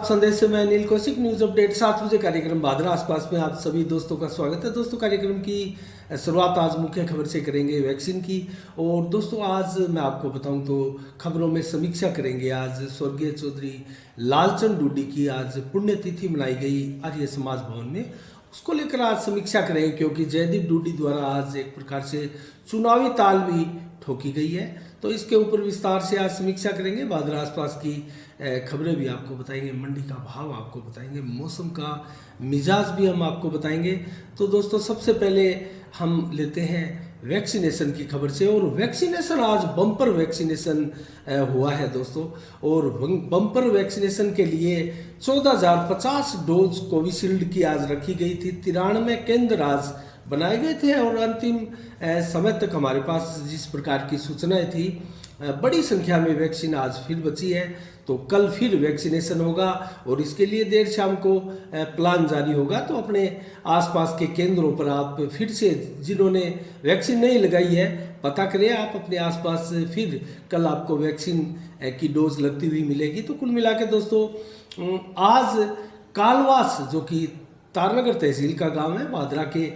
संदेश से मैं अनिल कौशिक। न्यूज अपडेट 7 बजे कार्यक्रम भादरा आसपास में आप सभी दोस्तों का स्वागत है। दोस्तों, कार्यक्रम की शुरुआत आज मुख्य खबर से करेंगे वैक्सीन की। और दोस्तों, आज मैं आपको बताऊं तो खबरों में समीक्षा करेंगे। आज स्वर्गीय चौधरी लालचंद डूडी की आज पुण्यतिथि मनाई गई आर्य समाज भवन में, उसको लेकर आज समीक्षा करेंगे, क्योंकि जयदीप डूडी द्वारा आज एक प्रकार से चुनावी ताल भी ठोकी गई है। तो इसके ऊपर विस्तार से आज समीक्षा करेंगे। भादरा आसपास की खबरें भी आपको बताएंगे, मंडी का भाव आपको बताएंगे, मौसम का मिजाज भी हम आपको बताएंगे। तो दोस्तों, सबसे पहले हम लेते हैं वैक्सीनेशन की खबर से। और वैक्सीनेशन आज बम्पर वैक्सीनेशन हुआ है दोस्तों। और बम्पर वैक्सीनेशन के लिए 14,050 डोज कोविशील्ड की आज रखी गई थी। 93 केंद्र आज बनाए गए थे और अंतिम समय तक हमारे पास जिस प्रकार की सूचनाएं थी, बड़ी संख्या में वैक्सीन आज फिर बची है। तो कल फिर वैक्सीनेशन होगा और इसके लिए देर शाम को प्लान जारी होगा। तो अपने आसपास के केंद्रों पर आप फिर से, जिन्होंने वैक्सीन नहीं लगाई है, पता करें आप अपने आसपास, फिर कल आपको वैक्सीन की डोज लगती हुई मिलेगी। तो कुल मिला के दोस्तों, आज कालवास, जो कि तारनगर तहसील का गांव है, भादरा के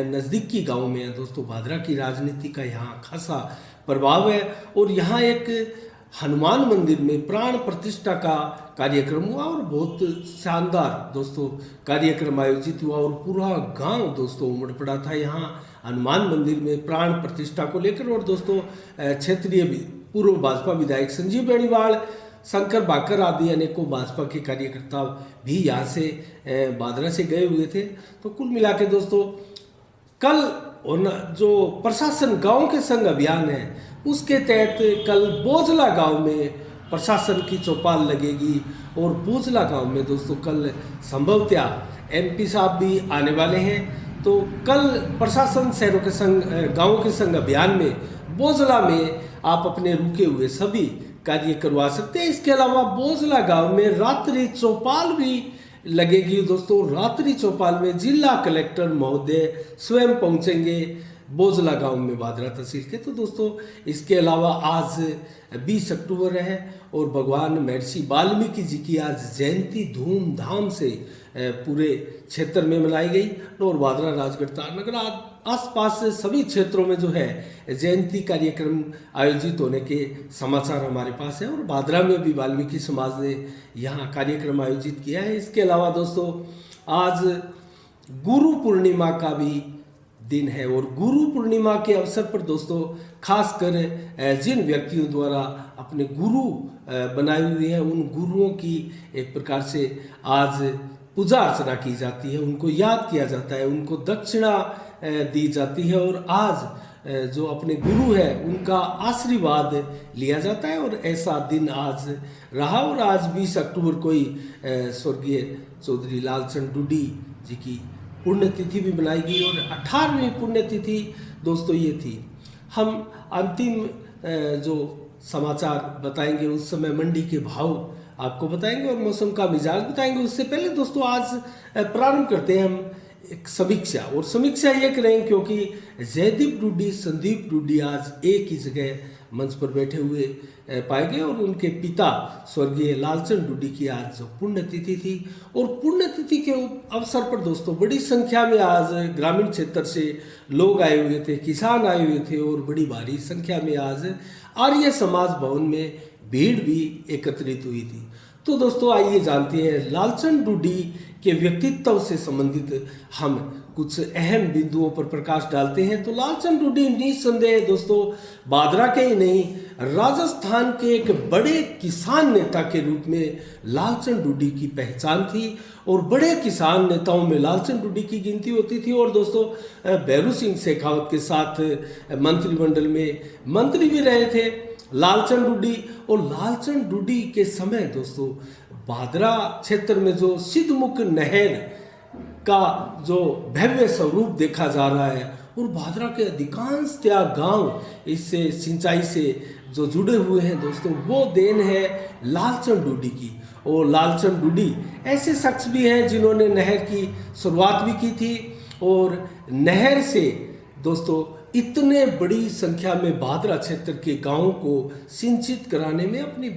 नज़दीक की गांव में है दोस्तों। भादरा की राजनीति का यहाँ खासा प्रभाव है और यहाँ एक हनुमान मंदिर में प्राण प्रतिष्ठा का कार्यक्रम हुआ और बहुत शानदार दोस्तों कार्यक्रम आयोजित हुआ और पूरा गांव दोस्तों उमड़ पड़ा था यहाँ हनुमान मंदिर में प्राण प्रतिष्ठा को लेकर। और दोस्तों, क्षेत्रीय पूर्व भाजपा विधायक संजीव बेनीवाल, शंकर बाकर आदि अनेकों भाजपा के कार्यकर्ता भी यहाँ से भादरा से गए हुए थे। तो कुल मिला के दोस्तों, कल जो प्रशासन गांव के संग अभियान है, उसके तहत कल बोझला गांव में प्रशासन की चौपाल लगेगी। और बोझला गांव में दोस्तों कल संभवतः एमपी साहब भी आने वाले हैं। तो कल प्रशासन शहरों के संग, गाँव के संग अभियान में बोझला में आप अपने रुके हुए सभी कार्य करवा सकते हैं। इसके अलावा बोझला गांव में रात्रि चौपाल भी लगेगी दोस्तों। रात्रि चौपाल में जिला कलेक्टर महोदय स्वयं पहुंचेंगे बोझला गांव में भादरा तहसील के। तो दोस्तों, इसके अलावा आज 20 अक्टूबर है और भगवान महर्षि वाल्मीकि जी की आज जयंती धूमधाम से पूरे क्षेत्र में मनाई गई। और भादरा, राजगढ़, तारनगर आसपास से सभी क्षेत्रों में जो है जयंती कार्यक्रम आयोजित होने के समाचार हमारे पास है। और भादरा में भी वाल्मीकि समाज ने यहाँ कार्यक्रम आयोजित किया है। इसके अलावा दोस्तों, आज गुरु पूर्णिमा का भी दिन है और गुरु पूर्णिमा के अवसर पर दोस्तों, खासकर जिन व्यक्तियों द्वारा अपने गुरु बनाए हुए हैं, उन गुरुओं की एक प्रकार से आज पूजा अर्चना की जाती है, उनको याद किया जाता है, उनको दक्षिणा दी जाती है। और आज जो अपने गुरु है उनका आशीर्वाद लिया जाता है। और ऐसा दिन आज रहा। और आज 20 अक्टूबर को ही स्वर्गीय चौधरी लालचंद डूडी जी की पुण्यतिथि भी मनाई गई। और 18वीं पुण्यतिथि दोस्तों ये थी। हम अंतिम जो समाचार बताएंगे, उस समय मंडी के भाव आपको बताएंगे और मौसम का मिजाज बताएंगे। उससे पहले दोस्तों, आज प्रारंभ करते हैं हम एक समीक्षा। और समीक्षा ये करें क्योंकि जयदीप डूडी, संदीप डूडी आज एक ही जगह मंच पर बैठे हुए पाए गए। और उनके पिता स्वर्गीय लालचंद डूडी की आज जो पुण्यतिथि थी, और पुण्यतिथि के अवसर पर दोस्तों बड़ी संख्या में आज ग्रामीण क्षेत्र से लोग आए हुए थे, किसान आए हुए थे और बड़ी भारी संख्या में आज आर्य समाज भवन में भीड़ भी एकत्रित हुई थी। तो दोस्तों, आइए जानते हैं लालचंद डूडी के व्यक्तित्व से संबंधित हम कुछ अहम बिंदुओं पर प्रकाश डालते हैं। तो लालचंद डूडी निस्संदेह दोस्तों भादरा के ही नहीं, राजस्थान के एक बड़े किसान नेता के रूप में लालचंद डूडी की पहचान थी। और बड़े किसान नेताओं में लालचंद डूडी की गिनती होती थी। और दोस्तों, भैरू सिंह शेखावत के साथ मंत्रिमंडल में मंत्री भी रहे थे लालचंद डूडी। और लालचंद डूडी के समय दोस्तों, भादरा क्षेत्र में जो सिद्धमुख नहर का जो भव्य स्वरूप देखा जा रहा है, और भादरा के अधिकांश गांव इससे सिंचाई से जो जुड़े हुए हैं दोस्तों, वो देन है लालचंद डूडी की। और लालचंद डूडी ऐसे शख्स भी हैं जिन्होंने नहर की शुरुआत भी की थी। और नहर से दोस्तों इतने बड़ी संख्या में भादरा क्षेत्र के गांवों को सिंचित कराने में अपनी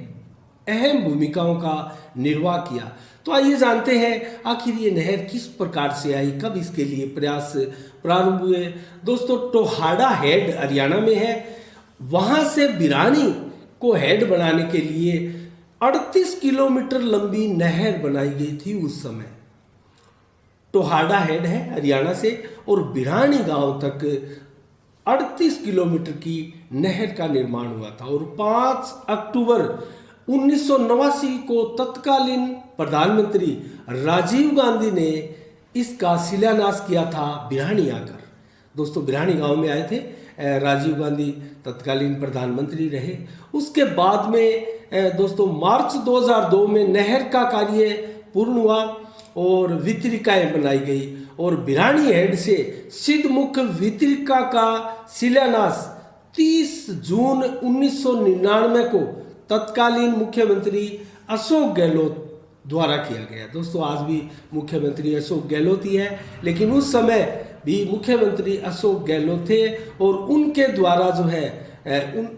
अहम भूमिकाओं का निर्वाह किया। तो आइए जानते हैं आखिर ये नहर किस प्रकार से आई, कब इसके लिए प्रयास प्रारंभ हुए। दोस्तों, टोहाड़ा हेड हरियाणा में है, वहाँ से बिरानी को हेड बनाने के लिए 38 किलोमीटर लंबी नहर बनाई गई थी उस समय। टोहाड़ा हेड है हरियाणा से और बिरानी गांव तक 38 किलोमीटर की नहर का निर्माण हुआ था और 5 अक्टूबर 1989 को तत्कालीन प्रधानमंत्री राजीव गांधी ने इसका शिलान्यास किया था बिरानी आकर। दोस्तों, बिरानी गांव में आए थे राजीव गांधी, तत्कालीन प्रधानमंत्री रहे। उसके बाद में दोस्तों मार्च 2002 में नहर का कार्य पूर्ण हुआ और वितरिकाएं बनाई गई और बिरानी हेड से सिद्धमुख वितरिका का शिलान्यास 30 जून 1999 को तत्कालीन मुख्यमंत्री अशोक गहलोत द्वारा किया गया। दोस्तों, आज भी मुख्यमंत्री अशोक गहलोत ही है, लेकिन उस समय भी मुख्यमंत्री अशोक गहलोत थे और उनके द्वारा जो है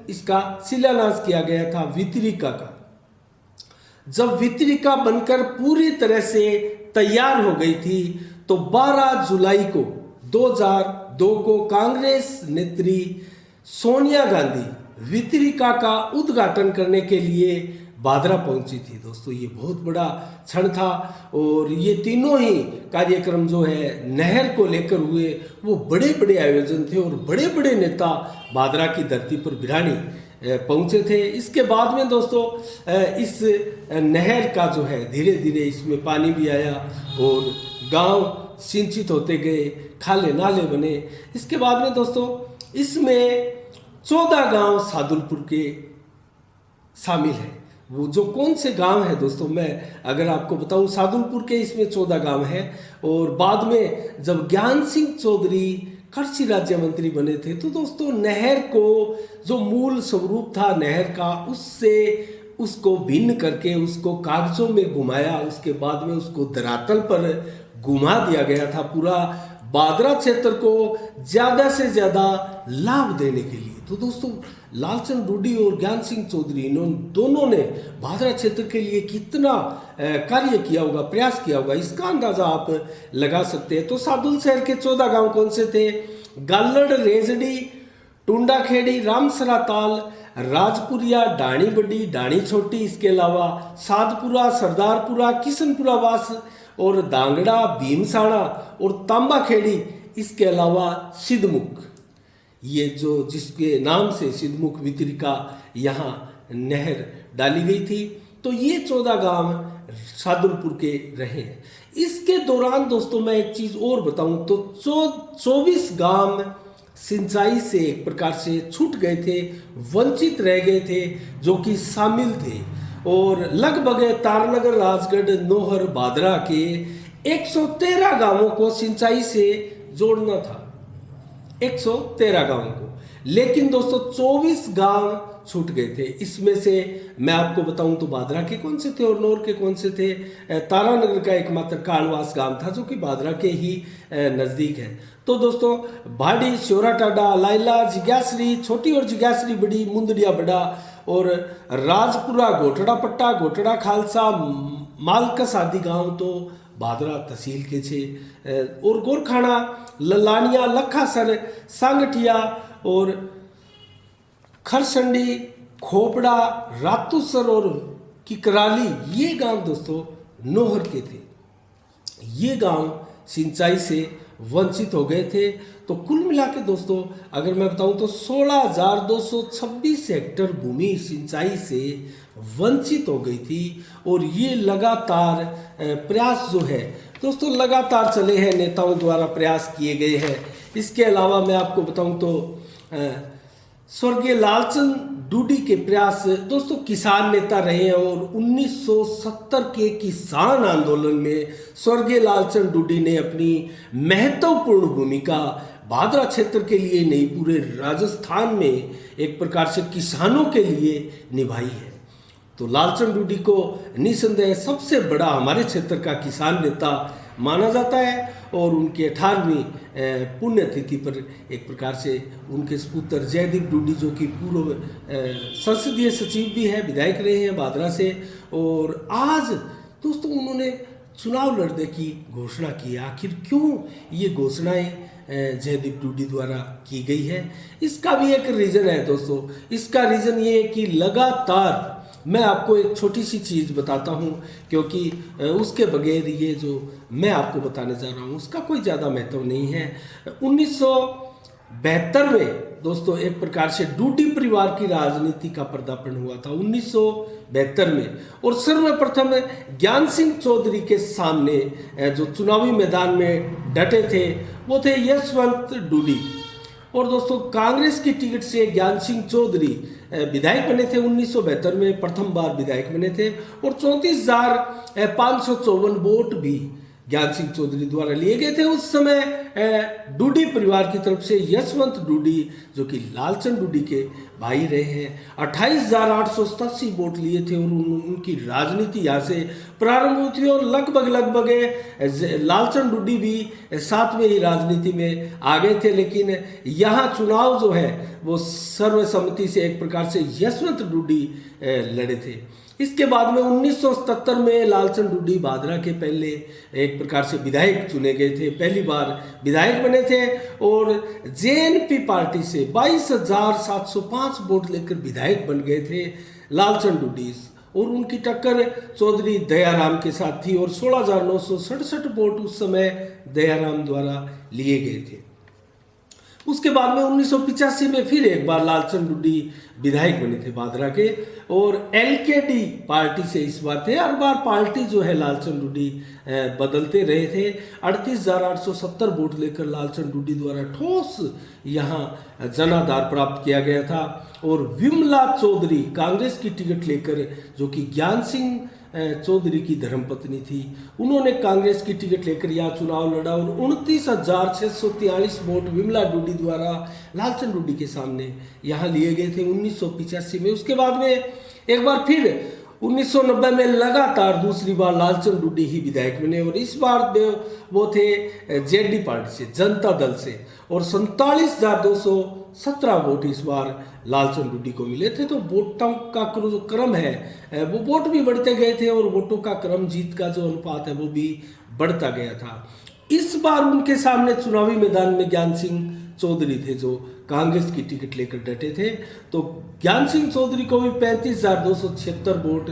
इसका शिलान्यास किया गया था वितरिका का। जब वितरिका बनकर पूरी तरह से तैयार हो गई थी तो 12 जुलाई को 2002 को कांग्रेस नेत्री सोनिया गांधी वितरिका का उद्घाटन करने के लिए भादरा पहुंची थी। दोस्तों, ये बहुत बड़ा क्षण था और ये तीनों ही कार्यक्रम जो है नहर को लेकर हुए वो बड़े बड़े आयोजन थे और बड़े बड़े नेता भादरा की धरती पर बिरानी पहुंचे थे। इसके बाद में दोस्तों इस नहर का जो है धीरे धीरे इसमें पानी भी आया और गांव सिंचित होते गए, खाले नाले बने। इसके बाद में दोस्तों इसमें 14 गांव सादुलपुर के शामिल हैं। वो जो कौन से गांव है दोस्तों, मैं अगर आपको बताऊं, सादुलपुर के इसमें 14 गांव हैं और बाद में जब ज्ञान सिंह चौधरी कृषि राज्य मंत्री बने थे तो दोस्तों नहर को जो मूल स्वरूप था नहर का उससे उसको भिन्न करके उसको कागजों में घुमाया, उसके बाद में उसको धरातल पर घुमा दिया गया था पूरा भादरा क्षेत्र को ज़्यादा से ज़्यादा लाभ देने के लिए। तो दोस्तों लालचंद रूडी और ज्ञान सिंह चौधरी इन्होंने दोनों ने भादरा क्षेत्र के लिए कितना कार्य किया होगा, प्रयास किया होगा, इसका अंदाजा आप लगा सकते हैं। तो सादुल शहर के 14 गांव कौन से थे? गालड़, रेजड़ी, टुंडाखेड़ी, रामसरा ताल, राजपुरिया, डाणी बड़ी, डाणी छोटी, इसके अलावा साधपुरा, सरदारपुरा, किशनपुरा वास और दांगड़ा, भीमसाणा और तांबाखेड़ी, इसके अलावा सिद्धमुख, ये जो जिसके नाम से सिद्धमुख वितरिका यहाँ नहर डाली गई थी। तो ये 14 गांव सादुलपुर के रहे हैं। इसके दौरान दोस्तों मैं एक चीज़ और बताऊं तो 24 गांव सिंचाई से एक प्रकार से छूट गए थे, वंचित रह गए थे, जो कि शामिल थे और लगभग तारनगर, राजगढ़, नोहर, भादरा के 113 गांवों को सिंचाई से जोड़ना था, 113 गांवों को। लेकिन दोस्तों 24 गांव छूट गए थे। इसमें से मैं आपको बताऊं तो भादरा के कौन से थे और नौर के कौन से थे। तारानगर का एकमात्र कालवास गांव था जो कि भादरा के ही नज़दीक है। तो दोस्तों भाड़ी, श्योराटाडा, लाइला, जिज्ञासरी छोटी और जिज्ञासरी बड़ी, मुंदड़िया बड़ा और राजपुरा, घोटड़ा पट्टा, घोटड़ा खालसा, मालकस आदि गांव तो भादरा तहसील के थे। और गोरखाना, ललानिया, लखासर, सांगठिया और खरसंडी, खोपड़ा, रातूसर और किकराली, ये गांव दोस्तों नोहर के थे। ये गांव सिंचाई से वंचित हो गए थे। तो कुल मिला के दोस्तों अगर मैं बताऊं तो 16,226 हेक्टेयर भूमि सिंचाई से वंचित हो गई थी और ये लगातार प्रयास जो है दोस्तों लगातार चले हैं, नेताओं द्वारा प्रयास किए गए हैं। इसके अलावा मैं आपको बताऊं तो स्वर्गीय लालचंद डूडी के प्रयास दोस्तों किसान नेता रहे हैं और 1970 के किसान आंदोलन में स्वर्गीय लालचंद डूडी ने अपनी महत्वपूर्ण भूमिका भादरा क्षेत्र के लिए नहीं पूरे राजस्थान में एक प्रकार से किसानों के लिए निभाई है। तो लालचंद डूडी को निसंदेह सबसे बड़ा हमारे क्षेत्र का किसान नेता माना जाता है और उनके 18वीं पुण्यतिथि पर एक प्रकार से उनके सुपुत्र जयदीप डूडी जो कि पूर्व संसदीय सचिव भी है, विधायक रहे हैं भादरा से, और आज दोस्तों उन्होंने चुनाव लड़ने की घोषणा की। आखिर क्यों ये घोषणाएं जयदीप डूडी द्वारा की गई है, इसका भी एक रीज़न है दोस्तों। इसका रीज़न ये है कि लगातार मैं आपको एक छोटी सी चीज़ बताता हूँ, क्योंकि उसके बगैर ये जो मैं आपको बताने जा रहा हूँ उसका कोई ज़्यादा महत्व नहीं है। 1972 में दोस्तों एक प्रकार से डूडी परिवार की राजनीति का पर्दापण हुआ था 1972 में, और सर्वप्रथम ज्ञान सिंह चौधरी के सामने जो चुनावी मैदान में डटे थे वो थे यशवंत डूडी। और दोस्तों कांग्रेस की टिकट से ज्ञान सिंह चौधरी विधायक बने थे 1972 में, प्रथम बार विधायक बने थे, और 34,554 वोट भी ज्ञान सिंह चौधरी द्वारा लिए गए थे। उस समय डूडी परिवार की तरफ से यशवंत डूडी जो कि लालचंद डूडी के भाई रहे हैं 28,887 वोट लिए थे, और उनकी राजनीति यहाँ से प्रारंभ हुई थी, और लगभग लालचंद डूडी भी साथ में ही राजनीति में आ गए थे। लेकिन यहाँ चुनाव जो है वो सर्वसम्मति से एक प्रकार से यशवंत डूडी लड़े थे। इसके बाद में 1977 में लालचंद डूडी भादरा के पहले एक प्रकार से विधायक चुने गए थे, पहली बार विधायक बने थे, और जेएनपी पार्टी से 22,705 वोट लेकर विधायक बन गए थे लालचंद डूडी, और उनकी टक्कर चौधरी दयाराम के साथ थी, और 16,967 वोट उस समय दयाराम द्वारा लिए गए थे। उसके बाद में 1985 में फिर एक बार लालचंद डूडी विधायक बने थे भादरा के, और एलकेडी पार्टी से इस बार थे। हर बार पार्टी जो है लालचंद डूडी बदलते रहे थे। 38,870 वोट लेकर लालचंद डूडी द्वारा ठोस यहाँ जनाधार प्राप्त किया गया था, और विमला चौधरी कांग्रेस की टिकट लेकर जो कि ज्ञान सिंह चौधरी की धर्मपत्नी थी, उन्होंने कांग्रेस की टिकट लेकर यहाँ चुनाव लड़ा, और 29,643 वोट विमला डूडी द्वारा लालचंद डूडी के सामने यहाँ लिए गए थे 1985 में। उसके बाद में एक बार फिर 1990 में लगातार दूसरी बार लालचंद डूडी ही विधायक बने, और इस बार वो थे जेडी पार्टी से, जनता दल से, और 47,217 वोट इस बार लालचंद डूडी को मिले थे। तो वोटों का जो क्रम है वो वोट भी बढ़ते गए थे, और वोटों का क्रम जीत का जो अनुपात है वो भी बढ़ता गया था। इस बार उनके सामने चुनावी मैदान में ज्ञान सिंह चौधरी थे जो कांग्रेस की टिकट लेकर डटे थे, तो ज्ञान सिंह चौधरी को भी 35,276 वोट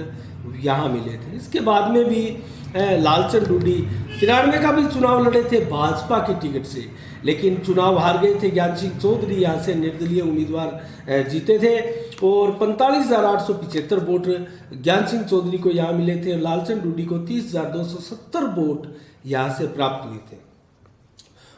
यहाँ मिले थे। इसके बाद में भी लालचंद डूडी 93 का भी चुनाव लड़े थे भाजपा की टिकट से, लेकिन चुनाव हार गए थे। ज्ञान सिंह चौधरी यहाँ से निर्दलीय उम्मीदवार जीते थे, और 45,875 वोट ज्ञान सिंह चौधरी को यहाँ मिले थे। लालचंद डूडी को 30,270 वोट यहाँ से प्राप्त हुए थे।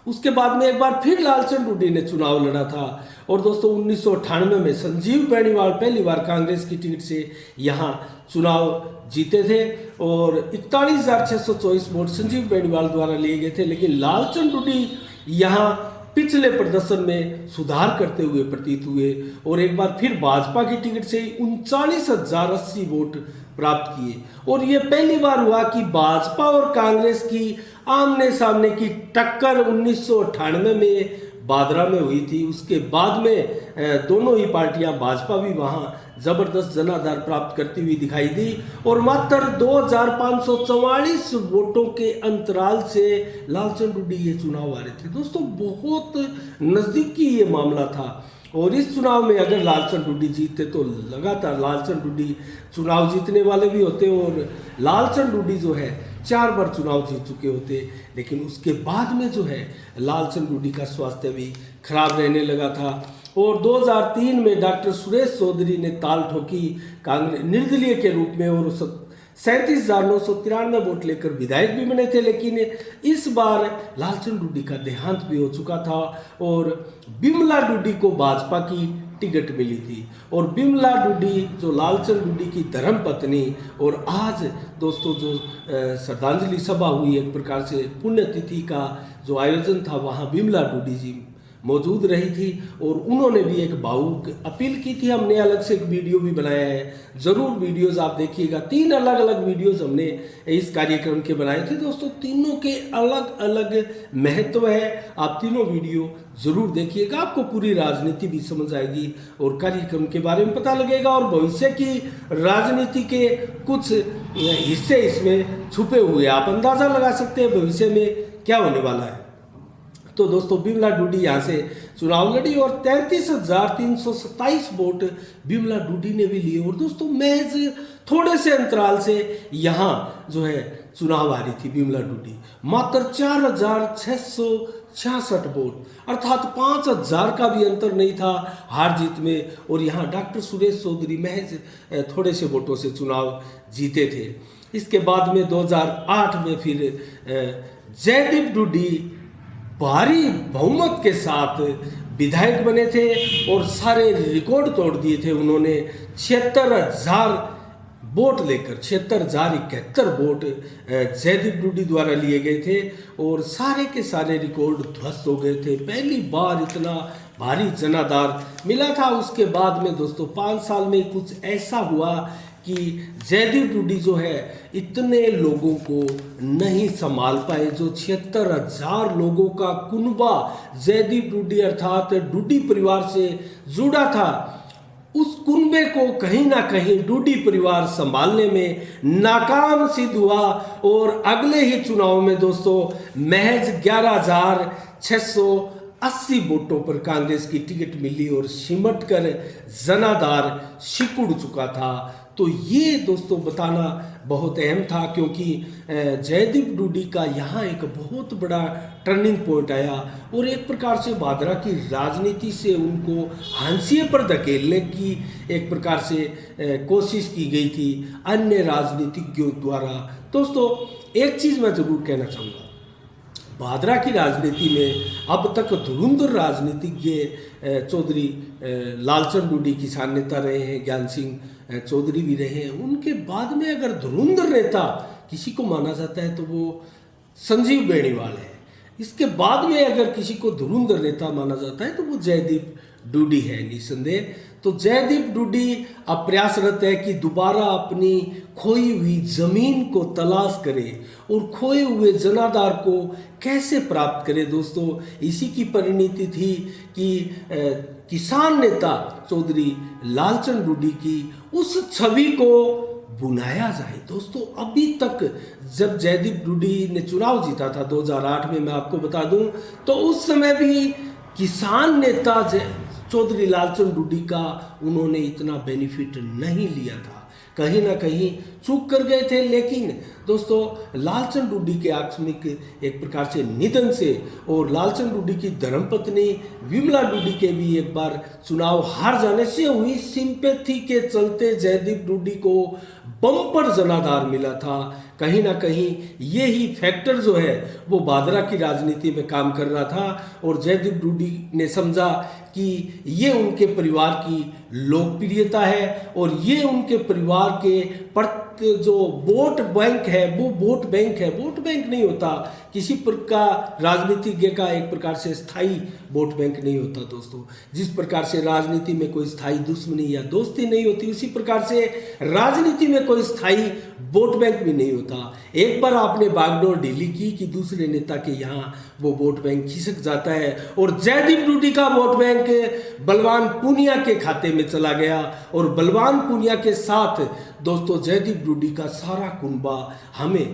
उसके बाद में एक बार फिर लालचंद डूडी ने चुनाव लड़ा था, और दोस्तों 1998 में संजीव बेनीवाल पहली बार कांग्रेस की टिकट से यहाँ चुनाव जीते थे, और 41,624 वोट संजीव बेनीवाल द्वारा लिए गए थे। लेकिन लालचंद डूडी यहाँ पिछले प्रदर्शन में सुधार करते हुए प्रतीत हुए, और एक बार फिर भाजपा की टिकट से 39,080 वोट प्राप्त किए, और ये पहली बार हुआ कि भाजपा और कांग्रेस की आमने सामने की टक्कर 1998 में भादरा में हुई थी। उसके बाद में दोनों ही पार्टियां, भाजपा भी वहां जबरदस्त जनाधार प्राप्त करती हुई दिखाई दी, और मात्र 2,544 वोटों के अंतराल से लालचंद डूडी ये चुनाव हारे थे। दोस्तों बहुत नजदीकी ये मामला था, और इस चुनाव में अगर लालचंद डूडी जीतते तो लगातार लालचंद डूडी चुनाव जीतने वाले भी होते, और लालचंद डूडी जो है 4 बार चुनाव जीत चुके होते। लेकिन उसके बाद में जो है लालचंद डूडी का स्वास्थ्य भी खराब रहने लगा था, और 2003 में डॉक्टर सुरेश चौधरी ने ताल ठोकी कांग्रेस निर्दलीय के रूप में, और 37,993 वोट लेकर विधायक भी बने थे। लेकिन इस बार लालचंद डूडी का देहांत भी हो चुका था, और बिमला डूडी को भाजपा की टिकट मिली थी, और बिमला डूडी जो लालचंद डूडी की धर्मपत्नी, और आज दोस्तों जो श्रद्धांजलि सभा हुई, एक प्रकार से पुण्यतिथि का जो आयोजन था वहाँ बिमला डूडी जी मौजूद रही थी और उन्होंने भी एक भावुक अपील की थी। हमने अलग से एक वीडियो भी बनाया है, ज़रूर वीडियोस आप देखिएगा। 3 अलग अलग वीडियोस हमने इस कार्यक्रम के बनाए थे दोस्तों, तीनों के अलग अलग महत्व है। आप तीनों वीडियो ज़रूर देखिएगा, आपको पूरी राजनीति भी समझ आएगी और कार्यक्रम के बारे में पता लगेगा और भविष्य की राजनीति के कुछ हिस्से इसमें छुपे हुए, आप अंदाज़ा लगा सकते हैं भविष्य में क्या होने वाला है। तो दोस्तों बिमला डूडी यहाँ से चुनाव लड़ी और 33,327 वोट बिमला डूडी ने भी लिए। और दोस्तों महज थोड़े से अंतराल से यहाँ जो है चुनाव आ रही थी बिमला डूडी, मात्र 4,666 वोट, अर्थात 5,000 का भी अंतर नहीं था हार जीत में। और यहाँ डॉक्टर सुरेश चौधरी महज थोड़े से वोटों से चुनाव जीते थे। इसके बाद में 2008 में फिर जयदीप डूडी भारी बहुमत के साथ विधायक बने थे और सारे रिकॉर्ड तोड़ दिए थे उन्होंने। 76,000 वोट लेकर 76,071 वोट जयदीप डूडी द्वारा लिए गए थे और सारे के सारे रिकॉर्ड ध्वस्त हो गए थे। पहली बार इतना भारी जनाधार मिला था। उसके बाद में दोस्तों 5 साल में कुछ ऐसा हुआ कि जयदीप डूडी जो है इतने लोगों को नहीं संभाल पाए। जो 76,000 लोगों का कुनबा जयदीप डूडी अर्थात डूडी परिवार से जुड़ा था, उस कुनबे को कहीं ना कहीं डूडी परिवार संभालने में नाकाम सिद्ध हुआ और अगले ही चुनाव में दोस्तों महज 11,680 वोटों पर कांग्रेस की टिकट मिली और सिमट कर जनाधार सिकुड़ चुका था। तो ये दोस्तों बताना बहुत अहम था क्योंकि जयदीप डूडी का यहाँ एक बहुत बड़ा टर्निंग पॉइंट आया और एक प्रकार से भादरा की राजनीति से उनको हांसिए पर धकेलने की एक प्रकार से कोशिश की गई थी अन्य राजनीतिज्ञों द्वारा। दोस्तों एक चीज़ मैं ज़रूर कहना चाहूँगा, भादरा की राजनीति में अब तक धुरंधर राजनीतिज्ञ चौधरी लालचंद डूडी किसान नेता रहे हैं, ज्ञान सिंह चौधरी भी रहे हैं। उनके बाद में अगर धुरंधर नेता किसी को माना जाता है तो वो संजीव बेनीवाल है। इसके बाद में अगर किसी को धुरंधर नेता माना जाता है तो वो जयदीप डूडी है निसंदेह। तो जयदीप डूडी अब प्रयासरत है कि दोबारा अपनी खोई हुई जमीन को तलाश करे और खोए हुए जनाधार को कैसे प्राप्त करे। दोस्तों इसी की परिणति थी कि किसान नेता चौधरी लालचंद डूडी की उस छवि को बुनाया जाए। दोस्तों अभी तक जब जयदीप डूडी ने चुनाव जीता था 2008 में, मैं आपको बता दूं, तो उस समय भी किसान नेता चौधरी लालचंद डूडी का उन्होंने इतना बेनिफिट नहीं लिया था, कहीं ना कहीं चूक कर गए थे। लेकिन दोस्तों लालचंद डूडी के आकस्मिक एक प्रकार से निधन से और लालचंद डूडी की धर्मपत्नी विमला डूडी के भी एक बार चुनाव हार जाने से हुई सिंपैथी के चलते जयदीप डूडी को बम्पर जनाधार मिला था। कहीं ना कहीं ये ही फैक्टर जो है वो भादरा की राजनीति में काम कर रहा था और जयदीप डूडी ने समझा कि ये उनके परिवार की लोकप्रियता है और ये उनके परिवार के जो वोट बैंक है वो वोट बैंक है। वोट बैंक नहीं होता किसी प्रकार राजनीतिज्ञ का एक प्रकार से स्थायी वोट बैंक नहीं होता। दोस्तों जिस प्रकार से राजनीति में कोई स्थायी दुश्मनी या दोस्ती नहीं होती, उसी प्रकार से राजनीति में कोई स्थायी वोट बैंक भी नहीं होता। एक बार आपने बागडोर ढीली की कि दूसरे नेता के यहाँ वो वोट बैंक खिसक जाता है और जयदीप डूडी का वोट बैंक बलवान पूनिया के खाते में चला गया और बलवान पूनिया के साथ दोस्तों जयदीप डूडी का सारा कुनबा हमें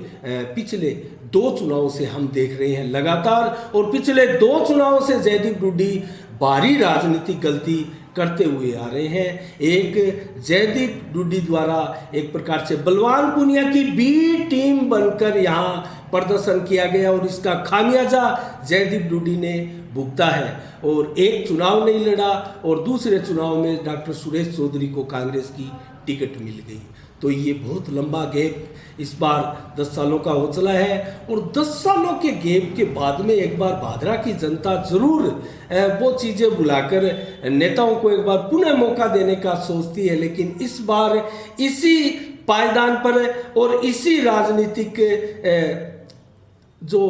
पिछले 2 चुनावों से हम देख रहे हैं लगातार। और पिछले 2 चुनावों से जयदीप डूडी भारी राजनीतिक गलती करते हुए आ रहे हैं। एक जयदीप डूडी द्वारा एक प्रकार से बलवान पूनिया की बी टीम बनकर यहाँ प्रदर्शन किया गया और इसका खामियाजा जयदीप डूडी ने भुगता है और एक चुनाव नहीं लड़ा और दूसरे चुनाव में डॉक्टर सुरेश चौधरी को कांग्रेस की टिकट मिल गई। तो ये बहुत लंबा गैप इस बार 10 सालों का हो चला है और 10 सालों के गैप के बाद में एक बार भादरा की जनता जरूर वो चीज़ें बुलाकर नेताओं को एक बार पुनः मौका देने का सोचती है। लेकिन इस बार इसी पायदान पर और इसी राजनीतिक जो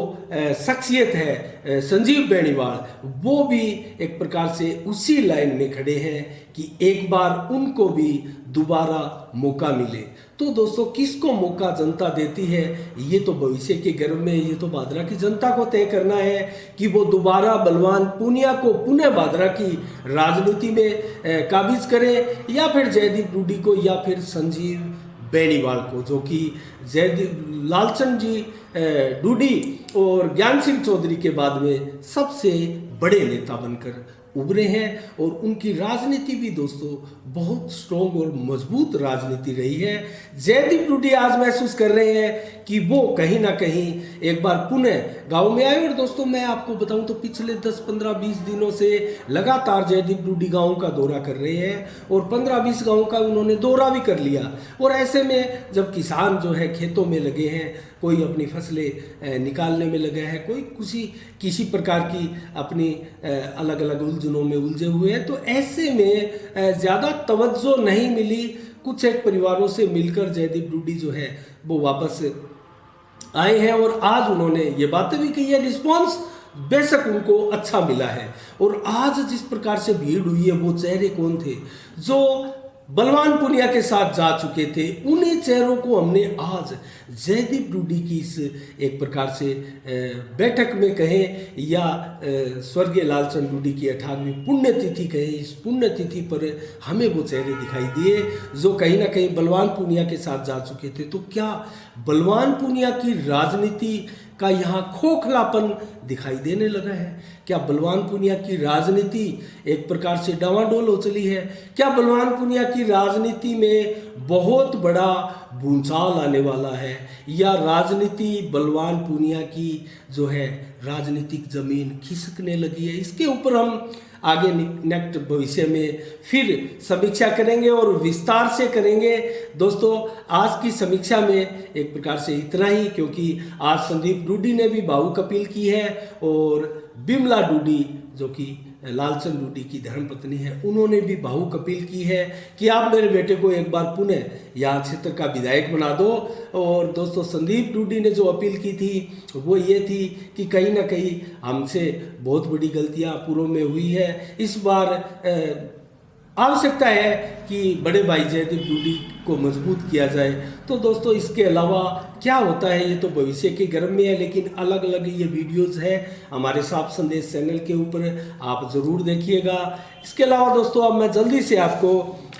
शख्सियत है संजीव बेनीवाल, वो भी एक प्रकार से उसी लाइन में खड़े हैं कि एक बार उनको भी दोबारा मौका मिले। तो दोस्तों किसको मौका जनता देती है, ये तो भविष्य के गर्भ में, ये तो भादरा की जनता को तय करना है कि वो दोबारा बलवान पूनिया को पुनः भादरा की राजनीति में काबिज करे, या फिर जयदीप रूडी को, या फिर संजीव बेनीवाल को, जो कि जयदीप लालचंद जी डूडी और ज्ञान सिंह चौधरी के बाद में सबसे बड़े नेता बनकर उभरे हैं। और उनकी राजनीति भी दोस्तों बहुत स्ट्रॉन्ग और मजबूत राजनीति रही है। जयदीप रूडी आज महसूस कर रहे हैं कि वो कहीं ना कहीं एक बार पुनः गांव में आए। और दोस्तों मैं आपको बताऊं तो पिछले 10, 15, 20 दिनों से लगातार जयदीप रूडी गांव का दौरा कर रहे हैं और 15-20 गांव का उन्होंने दौरा भी कर लिया। और ऐसे में जब किसान जो है खेतों में लगे हैं, कोई अपनी फसलें निकालने में लगा है, कोई किसी प्रकार की अपनी अलग अलग उलझनों में उलझे हुए हैं, तो ऐसे में ज़्यादा तवज्जो नहीं मिली। कुछ एक परिवारों से मिलकर जयदीप रूडी जो है वो वापस आए हैं और आज उन्होंने ये बातें भी कही है। रिस्पॉन्स बेशक उनको अच्छा मिला है। और आज जिस प्रकार से भीड़ हुई है, वो चेहरे कौन थे जो बलवान पूनिया के साथ जा चुके थे, उन्हीं चेहरों को हमने आज जयदीप रूडी की इस एक प्रकार से बैठक में कहें, या स्वर्गीय लालचंद रूडी की 58वीं पुण्यतिथि कहें, इस पुण्यतिथि पर हमें वो चेहरे दिखाई दिए जो कहीं ना कहीं बलवान पूनिया के साथ जा चुके थे। तो क्या बलवान पूनिया की राजनीति का यहाँ खोखलापन दिखाई देने लगा है? क्या बलवान पूनिया की राजनीति एक प्रकार से डावाडोल हो चली है? क्या बलवान पूनिया की राजनीति में बहुत बड़ा भूचाल आने वाला है, या राजनीति बलवान पूनिया की जो है राजनीतिक जमीन खिसकने लगी है? इसके ऊपर हम आगे नेक्स्ट भविष्य में फिर समीक्षा करेंगे और विस्तार से करेंगे। दोस्तों आज की समीक्षा में एक प्रकार से इतना ही, क्योंकि आज संदीप रूडी ने भी भावुक अपील की है और बिमला डूडी जो कि लालचंद रूडी की धर्मपत्नी है, उन्होंने भी भावुक अपील की है कि आप मेरे बेटे को एक बार पुनः यहाँ क्षेत्र का विधायक बना दो। और दोस्तों संदीप रूडी ने जो अपील की थी वो ये थी कि कहीं ना कहीं हमसे बहुत बड़ी गलतियाँ पूर्व में हुई है, इस बार आवश्यकता है कि बड़े भाई जयदीप रूडी को मजबूत किया जाए। तो दोस्तों इसके अलावा क्या होता है ये तो भविष्य के गर्भ में है, लेकिन अलग अलग ये वीडियोस है हमारे साफ संदेश चैनल के ऊपर, आप ज़रूर देखिएगा। इसके अलावा दोस्तों अब मैं जल्दी से आपको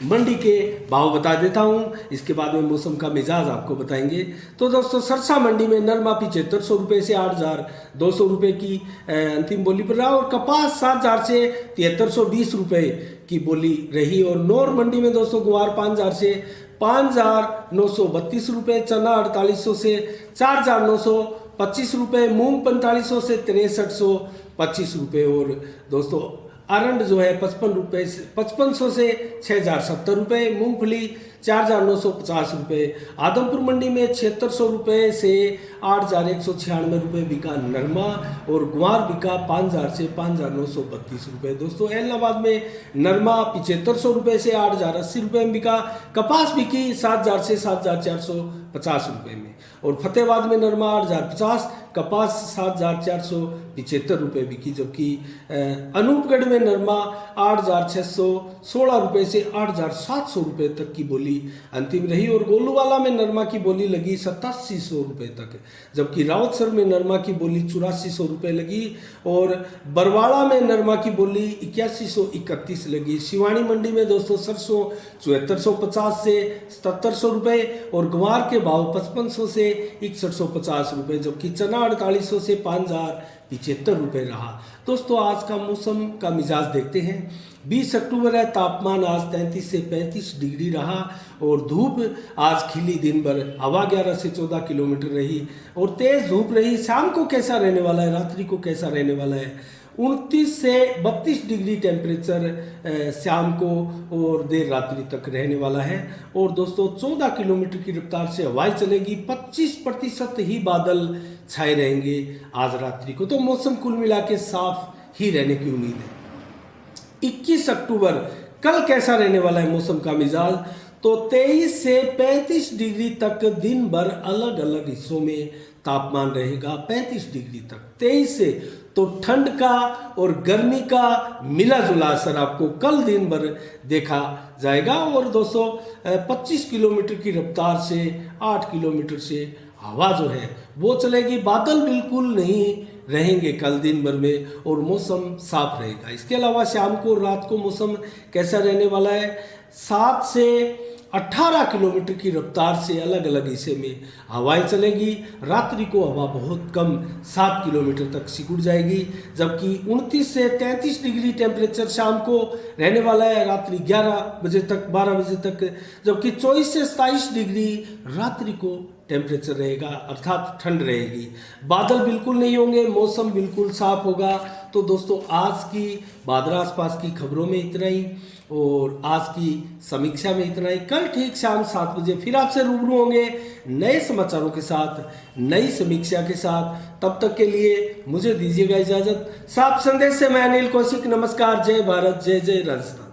मंडी के भाव बता देता हूँ, इसके बाद में मौसम का मिजाज आपको बताएंगे। तो दोस्तों सरसा मंडी में नरमा 7500 रुपये से 8200 रुपये की अंतिम बोली पर रहा, और कपास 7000 से 7320 रुपये की बोली रही। और नौर मंडी में दोस्तों गुआर 5000 से 5932 रुपये, चना 4800 से 4925 रुपये, मूंग 4500 से 6325 रुपये, और दोस्तों अरंड जो है 5500 से 6070 रुपये, मूंगफली 4950 रुपये। आदमपुर मंडी में 7600 रुपये से 8196 रुपये बिका नरमा, और गुआर बिका 5000 से 5932 रुपये। दोस्तों इलाहाबाद में नरमा 7500 रुपये से 8080 रुपये में बिका, कपास बिकी 7000 से 7450 रुपये में, और फतेहाबाद में नरमा 8050, कपास 7475 रुपये बिकी, जबकि अनूपगढ़ में नरमा 8616 रुपये से 8700 रुपये तक की बोली अंतिम रही, और गोलूवाला में नरमा की बोली लगी 8700 रुपये तक, जबकि रावतसर में नरमा की बोली 8400 रुपये लगी, और बरवाड़ा में नरमा की बोली 8131 लगी। शिवानी मंडी में दोस्तों सरसों 7450 से 7700 रुपये, और ग्वार के भाव 5500 से 6150 रुपये, जबकि चना 4800 से 5075 रुपये रहा। दोस्तों आज का मौसम का मिजाज देखते हैं। 20 अक्टूबर है, तापमान आज 33 से 35 डिग्री रहा, और धूप आज खिली दिन भर, हवा 11 से 14 किलोमीटर रही और तेज धूप रही। शाम को कैसा रहने वाला है, रात्रि को कैसा रहने वाला है, 29 से 32 डिग्री टेम्परेचर शाम को और देर रात्रि तक रहने वाला है। और दोस्तों 14 किलोमीटर की रफ्तार से हवाएं चलेगी, 25% ही बादल छाए रहेंगे आज रात्रि को। तो मौसम कुल मिला के साफ ही रहने की उम्मीद है। 21 अक्टूबर कल कैसा रहने वाला है मौसम का मिजाज, तो 23 से 35 डिग्री तक दिन भर अलग अलग हिस्सों में तापमान रहेगा 35 डिग्री तक। 23 से तो ठंड का और गर्मी का मिला जुला असर आपको कल दिन भर देखा जाएगा। और दोस्तों 25 किलोमीटर की रफ्तार से 8 किलोमीटर से हवा जो है वो चलेगी। बादल बिल्कुल नहीं रहेंगे कल दिन भर में और मौसम साफ रहेगा। इसके अलावा शाम को रात को मौसम कैसा रहने वाला है, 7 से 18 किलोमीटर की रफ्तार से अलग अलग हिस्से में हवाएं चलेगी। रात्रि को हवा बहुत कम 7 किलोमीटर तक सिकुड़ जाएगी, जबकि 29 से 33 डिग्री टेम्परेचर शाम को रहने वाला है, रात्रि 11 बजे तक 12 बजे तक, जबकि 24 से 27 डिग्री रात्रि को टेम्परेचर रहेगा, अर्थात ठंड रहेगी। बादल बिल्कुल नहीं होंगे, मौसम बिल्कुल साफ होगा। तो दोस्तों आज की बादरा आसपास की खबरों में इतना ही और आज की समीक्षा में इतना ही। कल ठीक शाम 7 बजे फिर आपसे रूबरू होंगे नए समाचारों के साथ, नई समीक्षा के साथ। तब तक के लिए मुझे दीजिएगा इजाजत। साफ संदेश से मैं अनिल कौशिक, नमस्कार, जय भारत, जय जय राजस्थान।